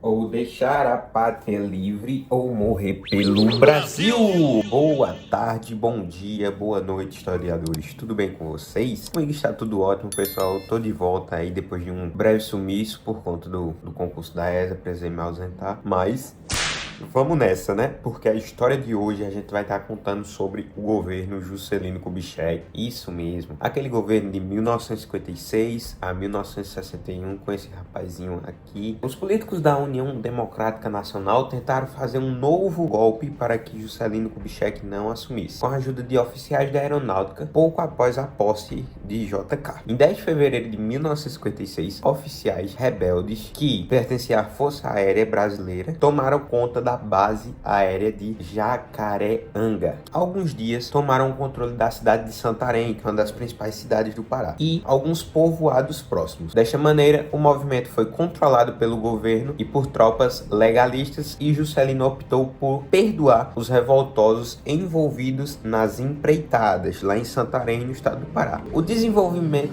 Ou deixar a pátria livre ou morrer pelo Brasil. Boa tarde, bom dia, boa noite, historiadores. Tudo bem com vocês? Comigo está tudo ótimo, pessoal. Tô de volta aí depois de um breve sumiço por conta do concurso da ESA. Precisei me ausentar, mas vamos nessa, né? Porque a história de hoje a gente vai estar contando sobre o governo Juscelino Kubitschek. Isso mesmo. Aquele governo de 1956 a 1961 com esse rapazinho aqui. Os políticos da União Democrática Nacional tentaram fazer um novo golpe para que Juscelino Kubitschek não assumisse, com a ajuda de oficiais da aeronáutica, pouco após a posse de JK. Em 10 de fevereiro de 1956, oficiais rebeldes que pertenciam à Força Aérea Brasileira tomaram conta da base aérea de Jacareanga. Há alguns dias tomaram o controle da cidade de Santarém, que é uma das principais cidades do Pará, e alguns povoados próximos. Desta maneira, o movimento foi controlado pelo governo e por tropas legalistas, e Juscelino optou por perdoar os revoltosos envolvidos nas empreitadas lá em Santarém, no estado do Pará. O desenvolvimento...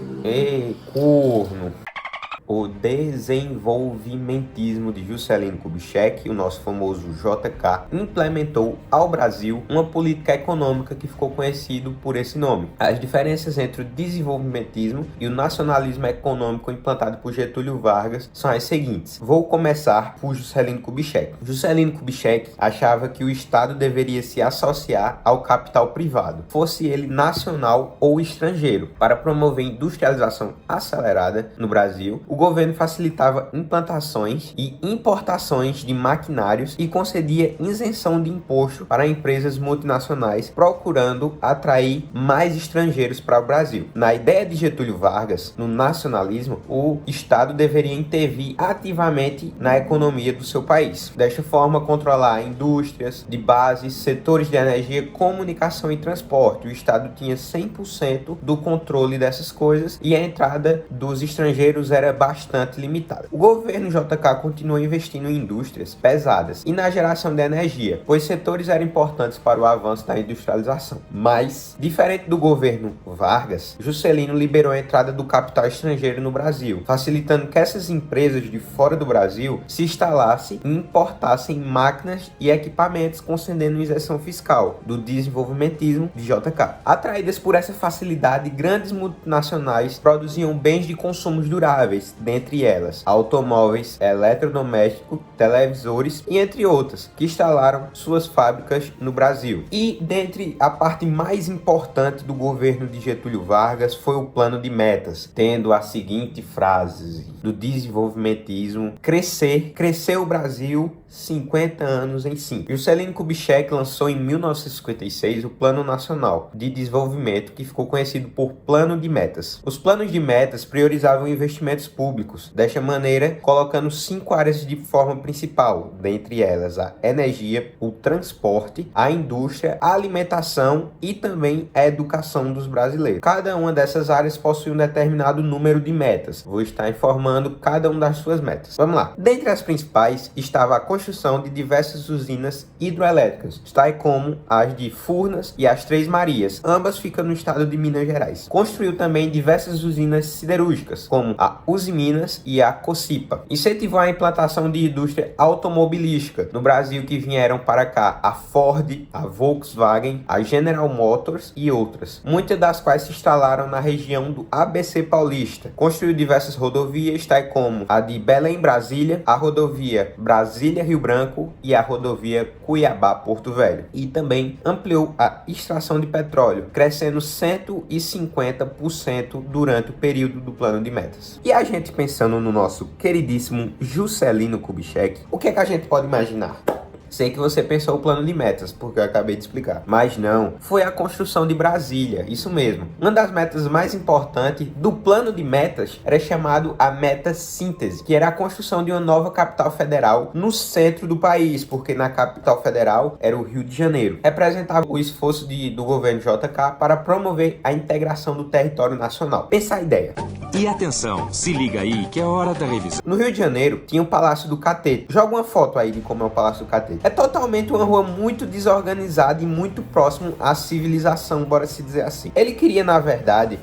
O desenvolvimentismo de Juscelino Kubitschek, o nosso famoso JK, implementou ao Brasil uma política econômica que ficou conhecido por esse nome. As diferenças entre o desenvolvimentismo e o nacionalismo econômico implantado por Getúlio Vargas são as seguintes. Vou começar por Juscelino Kubitschek. Juscelino Kubitschek achava que o Estado deveria se associar ao capital privado, fosse ele nacional ou estrangeiro, para promover industrialização acelerada no Brasil. O governo facilitava implantações e importações de maquinários e concedia isenção de imposto para empresas multinacionais, procurando atrair mais estrangeiros para o Brasil. Na ideia de Getúlio Vargas, no nacionalismo, o Estado deveria intervir ativamente na economia do seu país. Desta forma, controlar indústrias de base, setores de energia, comunicação e transporte. O Estado tinha 100% do controle dessas coisas e a entrada dos estrangeiros era bastante limitada. O governo JK continuou investindo em indústrias pesadas e na geração de energia, pois setores eram importantes para o avanço da industrialização. Mas, diferente do governo Vargas, Juscelino liberou a entrada do capital estrangeiro no Brasil, facilitando que essas empresas de fora do Brasil se instalassem e importassem máquinas e equipamentos, concedendo isenção fiscal do desenvolvimentismo de JK. Atraídas por essa facilidade, grandes multinacionais produziam bens de consumo duráveis, dentre elas automóveis, eletrodomésticos, televisores e entre outras, que instalaram suas fábricas no Brasil. E dentre a parte mais importante do governo de Getúlio Vargas foi o plano de metas, tendo a seguinte frase do desenvolvimentismo: crescer o Brasil 50 anos em 5. Juscelino Kubitschek lançou em 1956 o Plano Nacional de Desenvolvimento, que ficou conhecido por Plano de Metas. Os planos de metas priorizavam investimentos públicos, desta maneira colocando 5 áreas de forma principal, dentre elas a energia, o transporte, a indústria, a alimentação e também a educação dos brasileiros. Cada uma dessas áreas possui um determinado número de metas. Vou estar informando cada uma das suas metas. Vamos lá. Dentre as principais estava a construção de diversas usinas hidroelétricas, tais como as de Furnas e as Três Marias, ambas ficam no estado de Minas Gerais. Construiu também diversas usinas siderúrgicas, como a Usiminas e a Cocipa. Incentivou a implantação de indústria automobilística no Brasil, que vieram para cá a Ford, a Volkswagen, a General Motors e outras, muitas das quais se instalaram na região do ABC Paulista. Construiu diversas rodovias, tais como a de Belém-Brasília, a rodovia Brasília-Rio Branco e a rodovia Cuiabá-Porto Velho. E também ampliou a extração de petróleo, crescendo 150% durante o período do plano de metas. E a gente pensando no nosso queridíssimo Juscelino Kubitschek, o que é que a gente pode imaginar? Sei que você pensou o plano de metas, porque eu acabei de explicar. Mas não, foi a construção de Brasília, isso mesmo. Uma das metas mais importantes do plano de metas era chamado a meta síntese, que era a construção de uma nova capital federal no centro do país, porque na capital federal era o Rio de Janeiro. Representava o esforço do governo JK para promover a integração do território nacional. Pensa a ideia. E atenção, se liga aí que é hora da revisão. No Rio de Janeiro tinha o Palácio do Catete. Joga uma foto aí de como é o Palácio do Catete. Brasília. É totalmente uma rua muito desorganizada e muito próximo à civilização, bora se dizer assim. Ele queria, na verdade,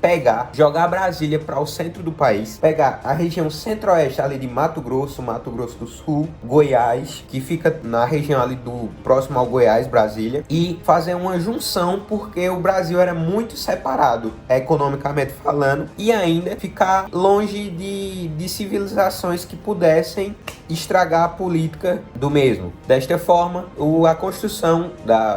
jogar Brasília para o centro do país, pegar a região centro-oeste ali de Mato Grosso do Sul, Goiás, que fica na região ali do próximo ao Goiás, Brasília, e fazer uma junção, porque o Brasil era muito separado, economicamente falando, e ainda ficar longe de civilizações que pudessem estragar a política do mesmo. Desta forma, a construção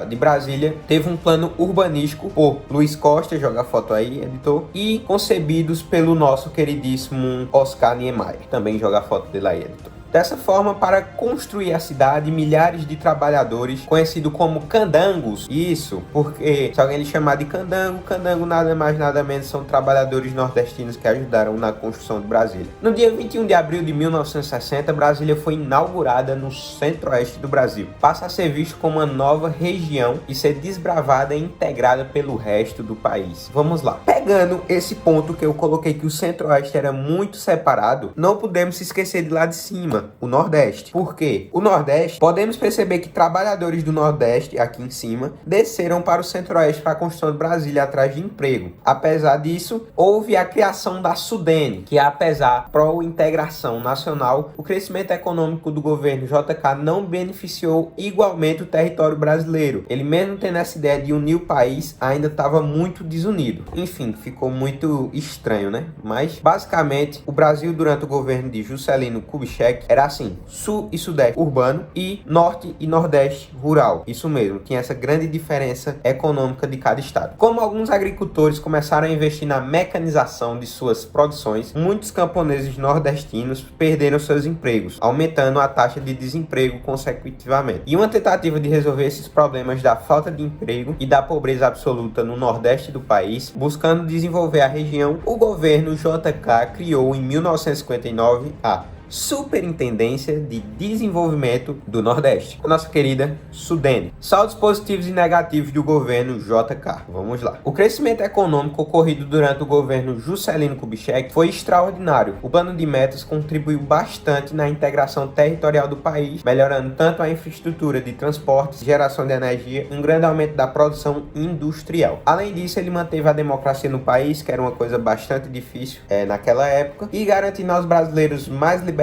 de Brasília teve um plano urbanístico por Luiz Costa, joga a foto aí, editor, e concebidos pelo nosso queridíssimo Oscar Niemeyer, também joga a foto dele aí, editor. Dessa forma, para construir a cidade, milhares de trabalhadores, conhecidos como candangos, isso porque se alguém lhe chamar de candango nada mais nada menos são trabalhadores nordestinos que ajudaram na construção de Brasília. No dia 21 de abril de 1960, Brasília foi inaugurada no centro-oeste do Brasil. Passa a ser visto como uma nova região e ser desbravada e integrada pelo resto do país. Vamos lá. Pegando esse ponto que eu coloquei que o centro-oeste era muito separado, não podemos se esquecer de lá de cima, o Nordeste. Por quê? O Nordeste, podemos perceber que trabalhadores do Nordeste, aqui em cima, desceram para o Centro-Oeste para a construção de Brasília atrás de emprego. Apesar disso, houve a criação da Sudene, que apesar pró-integração nacional, o crescimento econômico do governo JK não beneficiou igualmente o território brasileiro. Ele mesmo tendo essa ideia de unir o país, ainda estava muito desunido. Enfim, ficou muito estranho, né? Mas, basicamente, o Brasil durante o governo de Juscelino Kubitschek era assim, sul e sudeste urbano e norte e nordeste rural. Isso mesmo, tinha essa grande diferença econômica de cada estado. Como alguns agricultores começaram a investir na mecanização de suas produções, muitos camponeses nordestinos perderam seus empregos, aumentando a taxa de desemprego consecutivamente. E uma tentativa de resolver esses problemas da falta de emprego e da pobreza absoluta no nordeste do país, buscando desenvolver a região, o governo JK criou em 1959 a Superintendência de Desenvolvimento do Nordeste, a nossa querida Sudene. Saldos positivos e negativos do governo JK. Vamos lá. O crescimento econômico ocorrido durante o governo Juscelino Kubitschek foi extraordinário. O plano de metas contribuiu bastante na integração territorial do país, melhorando tanto a infraestrutura de transportes, geração de energia, um grande aumento da produção industrial. Além disso, ele manteve a democracia no país, que era uma coisa bastante difícil naquela época, e garantindo aos brasileiros mais liberdade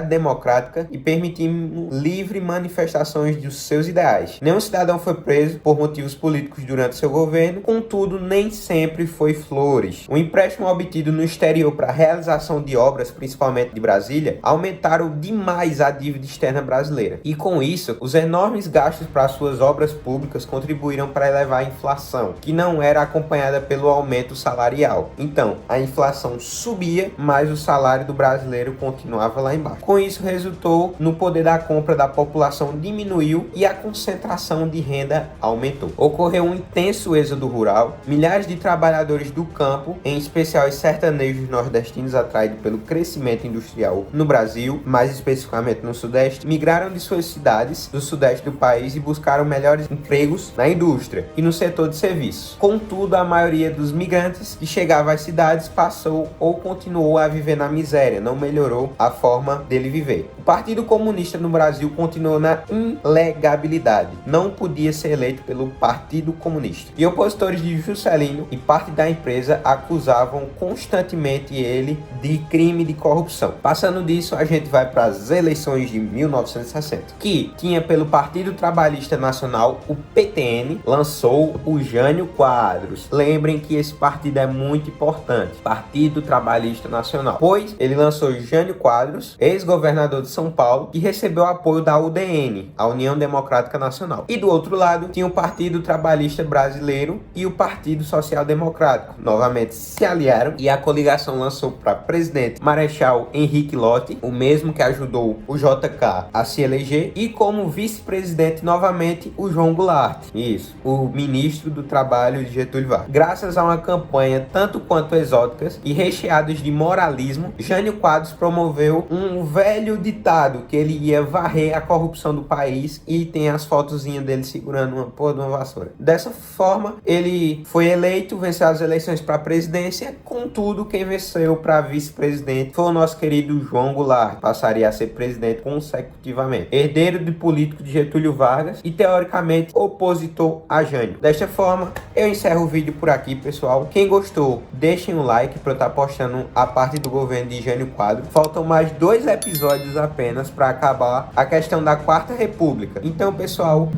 democrática e permitindo livre manifestações dos seus ideais. Nenhum cidadão foi preso por motivos políticos durante seu governo, contudo, nem sempre foi flores. O empréstimo obtido no exterior para a realização de obras, principalmente de Brasília, aumentaram demais a dívida externa brasileira. E com isso, os enormes gastos para suas obras públicas contribuíram para elevar a inflação, que não era acompanhada pelo aumento salarial. Então, a inflação subia, mas o salário do brasileiro continuava lá embaixo. Com isso, resultou no poder da compra da população diminuiu e a concentração de renda aumentou. Ocorreu um intenso êxodo rural, milhares de trabalhadores do campo, em especial os sertanejos nordestinos atraídos pelo crescimento industrial no Brasil, mais especificamente no Sudeste, migraram de suas cidades do Sudeste do país e buscaram melhores empregos na indústria e no setor de serviços. Contudo, a maioria dos migrantes que chegavam às cidades passou ou continuou a viver na miséria, não melhorou a forma dele viver. O Partido Comunista no Brasil continuou na ilegabilidade. Não podia ser eleito pelo Partido Comunista. E opositores de Juscelino e parte da empresa acusavam constantemente ele de crime de corrupção. Passando disso, a gente vai para as eleições de 1960, que tinha pelo Partido Trabalhista Nacional, o PTN, lançou o Jânio Quadros. Lembrem que esse partido é muito importante, Partido Trabalhista Nacional, pois ele lançou Jânio Quadros, ex-governador de São Paulo, que recebeu apoio da UDN, a União Democrática Nacional. E do outro lado, tinha o Partido Trabalhista Brasileiro e o Partido Social Democrático. Novamente se aliaram e a coligação lançou para presidente Marechal Henrique Lott, o mesmo que ajudou o JK a se eleger, e como vice-presidente novamente o João Goulart, isso, o ministro do Trabalho de Getúlio Vargas. Graças a uma campanha tanto quanto exóticas e recheadas de moralismo, Jânio Quadros promoveu promoveu um velho ditado que ele ia varrer a corrupção do país, e tem as fotozinhas dele segurando uma porra de uma vassoura. Dessa forma, ele foi eleito, venceu as eleições para a presidência. Contudo, quem venceu para vice-presidente foi o nosso querido João Goulart, passaria a ser presidente consecutivamente, herdeiro de político de Getúlio Vargas e teoricamente opositor a Jânio. Desta forma, eu encerro o vídeo por aqui, pessoal. Quem gostou, deixem um like para eu estar postando a parte do governo de Jânio Quadros. Faltam mais 2 episódios apenas para acabar a questão da Quarta República. Então, pessoal,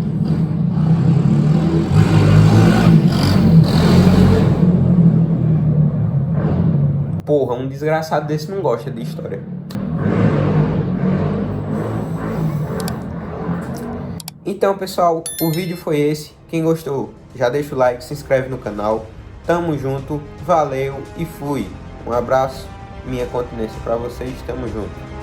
porra, um desgraçado desse não gosta de história. Então, pessoal, o vídeo foi esse. Quem gostou, já deixa o like, se inscreve no canal. Tamo junto, valeu e fui. Um abraço, minha continência pra vocês, tamo junto.